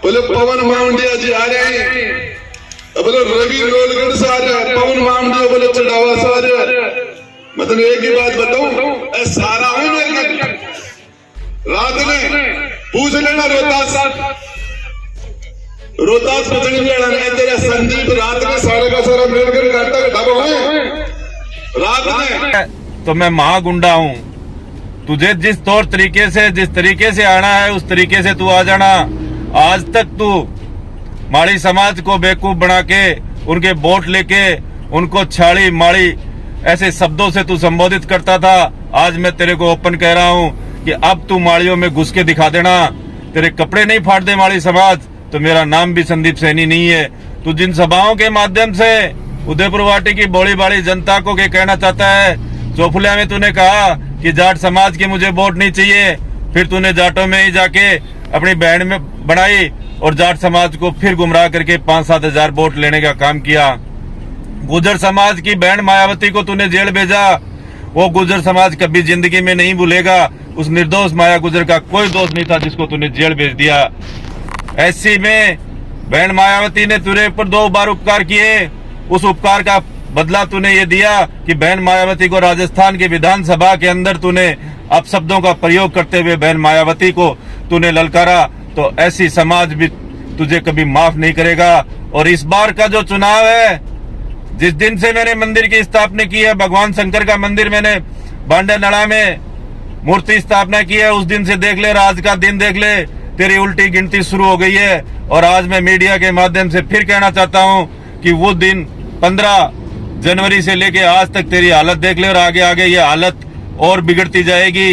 बोले पवन मावंडिया जी आ रहे हैं, बोले रवि रोलगढ़ से आ रहे हैं, पवन मावंडिया बोले चढ़ावा से आ रहे हैं। मतलब एक ही बात बताऊं, सारा हूं मेरे रात में पूछ लेना रोहतास पचड़ी लेना तेरा संदीप रात में सारे का सारा मिलकर घंटा का ढाबा है रात में। तो मैं महागुंडा हूँ, तुझे जिस तौर तरीके से जिस तरीके से आना है उस तरीके से तू आ जाना। आज तक तू माड़ी समाज को बेवकूफ बना के उनके वोट लेके उनको छाड़ी माड़ी ऐसे शब्दों से तू संबोधित करता था। आज मैं तेरे को ओपन कह रहा हूँ कि अब तू माड़ियों में घुस के दिखा देना। तेरे कपड़े नहीं फाड़ दे माड़ी समाज तो मेरा नाम भी संदीप सैनी नहीं है। तू जिन सभाओं के माध्यम से उदयपुर वाटी की बोली बाड़ी जनता को क्या कहना चाहता है। चौफुलिया में तूने कहा कि जाट समाज की मुझे वोट नहीं चाहिए, फिर तूने जाटों में ही जाके अपनी बैंड में बनाई और जाट समाज को फिर गुमराह करके 5-7 हजार वोट लेने का काम किया। गुर्जर समाज की बैंड मायावती को तूने जेल भेजा। वो गुर्जर समाज कभी जिंदगी में नहीं भूलेगा। उस निर्दोष माया गुजर का कोई दोष नहीं था जिसको तूने जेल भेज दिया। ऐसी में बैंड मायावती ने तेरे ऊपर 2 बार उपकार किए, उस उपकार का बदला तूने ये दिया कि बहन मायावती को राजस्थान की विधानसभा के अंदर तूने अपशब्दों का प्रयोग करते हुए बहन मायावती को तूने ललकारा। तो ऐसी समाज भी तुझे कभी माफ नहीं करेगा। और इस बार का जो चुनाव है, जिस दिन से मैंने मंदिर की स्थापना की है, भगवान शंकर का मंदिर मैंने बांडा नड़ा में मूर्ति स्थापना की है, उस दिन से देख ले, आज का दिन देख ले, तेरी उल्टी गिनती शुरू हो गई है। और आज मैं मीडिया के माध्यम से फिर कहना चाहता हूं कि वो दिन 15 जनवरी से लेके आज तक तेरी हालत देख ले और आगे आगे ये हालत और बिगड़ती जाएगी।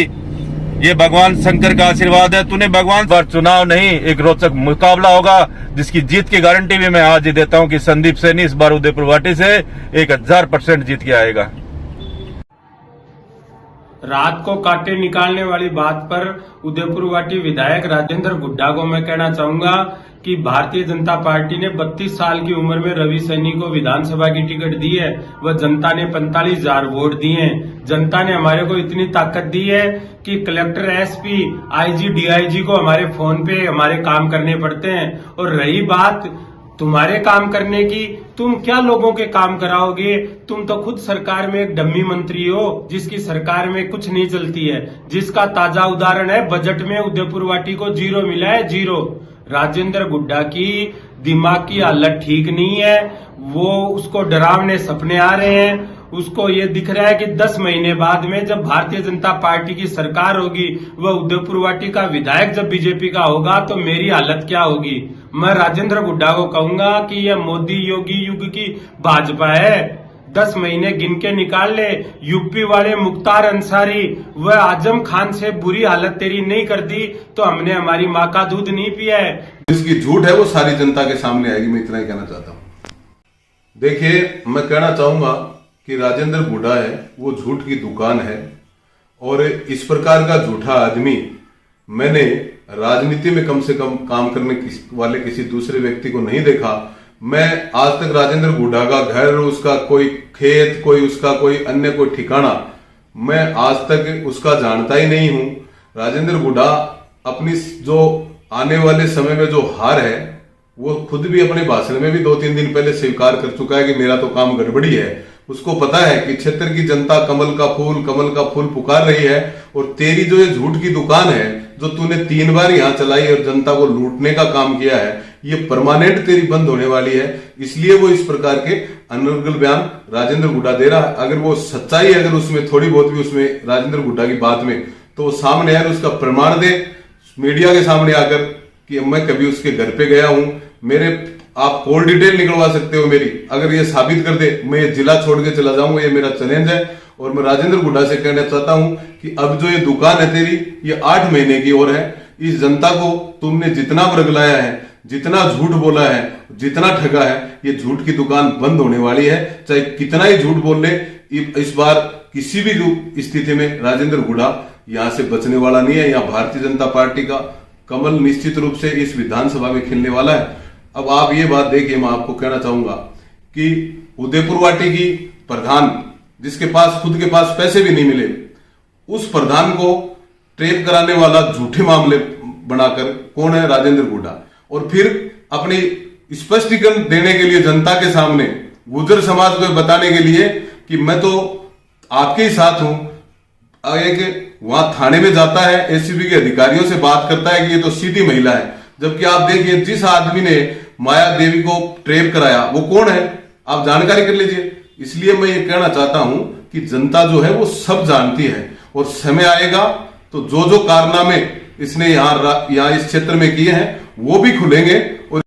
ये भगवान शंकर का आशीर्वाद है। तूने भगवान पर चुनाव नहीं, एक रोचक मुकाबला होगा जिसकी जीत की गारंटी भी मैं आज ही देता हूं कि संदीप सैनी इस बार उदयपुर वाटी से 1000% जीत के आएगा। रात को कांटे निकालने वाली बात पर उदयपुर वाटी विधायक राजेंद्र गुड्डा को मैं कहना चाहूंगा कि भारतीय जनता पार्टी ने 32 साल की उम्र में रवि सैनी को विधानसभा की टिकट दी है। वह जनता ने 45,000 वोट दिए हैं। जनता ने हमारे को इतनी ताकत दी है कि कलेक्टर, एसपी, आईजी, डीआईजी को हमारे फोन पे हमारे काम करने पड़ते हैं। और रही बात तुम्हारे काम करने की, तुम क्या लोगों के काम कराओगे? तुम तो खुद सरकार में एक डम्मी मंत्री हो जिसकी सरकार में कुछ नहीं चलती है, जिसका ताजा उदाहरण है बजट में उदयपुर वाटी को 0 मिला है, 0। राजेंद्र गुड्डा की दिमाग की हालत ठीक नहीं है। वो उसको डरावने सपने आ रहे हैं। उसको ये दिख रहा है कि 10 महीने बाद में जब भारतीय जनता पार्टी की सरकार होगी, वह उदयपुर वाटी का विधायक जब बीजेपी का होगा तो मेरी हालत क्या होगी। मैं राजेंद्र गुड्डा को कहूंगा कि यह मोदी योगी युग की भाजपा है। 10 महीने गिन के निकाल ले। यूपी वाले मुख्तार अंसारी वह आजम खान से बुरी हालत तेरी नहीं कर दी तो हमने हमारी माँ का दूध नहीं पिया है। जिसकी झूठ है वो सारी जनता के सामने आएगी। मैं इतना ही कहना चाहता हूँ। देखिए, मैं कहना चाहूंगा कि राजेंद्र गुड्डा है वो झूठ की दुकान है। और इस प्रकार का झूठा आदमी मैंने राजनीति में कम से कम काम करने वाले किसी दूसरे व्यक्ति को नहीं देखा। मैं आज तक राजेंद्र गुड्डा का घर, उसका कोई खेत, कोई उसका कोई अन्य कोई ठिकाना मैं आज तक उसका जानता ही नहीं हूं। राजेंद्र गुड्डा अपनी जो आने वाले समय में जो हार है वो खुद भी अपने भाषण में भी 2-3 दिन पहले स्वीकार कर चुका है कि मेरा तो काम गड़बड़ी है। उसको पता है कि क्षेत्र की जनता कमल का फूल पुकार रही है। और तेरी जो ये झूठ की दुकान है जो तूने 3 बार यहां चलाई और जनता को लूटने का काम किया है, ये परमानेंट तेरी बंद होने वाली है। इसलिए वो इस प्रकार के अनर्गल बयान राजेंद्र गुड्डा दे रहा है। अगर वो सच्चाई अगर उसमें थोड़ी बहुत भी उसमें राजेंद्र गुड्डा की बात में, तो सामने आकर उसका प्रमाण दे मीडिया के सामने आकर कि मैं कभी उसके घर पे गया हूं। मेरे आप कॉल डिटेल निकलवा सकते हो मेरी। अगर ये साबित कर दे मैं ये जिला छोड़ के चला जाऊंगा। ये मेरा चैलेंज है। और मैं राजेंद्र गुड्डा से कहना चाहता हूं कि अब जो ये दुकान है तेरी, ये 8 महीने की और है। इस जनता को तुमने जितना वर्गलाया है, जितना झूठ बोला है, जितना ठगा है, ये झूठ की दुकान बंद होने वाली है। चाहे कितना ही झूठ बोल ले, इस बार किसी भी स्थिति में राजेंद्र गुड्डा यहां से बचने वाला नहीं है। यहाँ भारतीय जनता पार्टी का कमल निश्चित रूप से इस विधानसभा में खिलने वाला है। अब आप ये बात देखिए, मैं आपको कहना चाहूंगा कि उदयपुर वाटी की प्रधान, जिसके पास खुद के पास पैसे भी नहीं मिले, उस प्रधान को ट्रेप कराने वाला झूठे मामले बनाकर कौन है? राजेंद्र गुड्डा। और फिर अपनी स्पष्टीकरण देने के लिए जनता के सामने, गुर्जर समाज को बताने के लिए कि मैं तो आपके ही साथ हूं, एक वहां थाने में जाता है, एसीबी के अधिकारियों से बात करता है कि ये तो सीधी महिला है, जबकि आप देखिए जिस आदमी ने माया देवी को ट्रेप कराया वो कौन है, आप जानकारी कर लीजिए। इसलिए मैं ये कहना चाहता हूं कि जनता जो है वो सब जानती है, और समय आएगा तो जो जो कारनामे इसने यहाँ इस क्षेत्र में किए हैं वो भी खुलेंगे।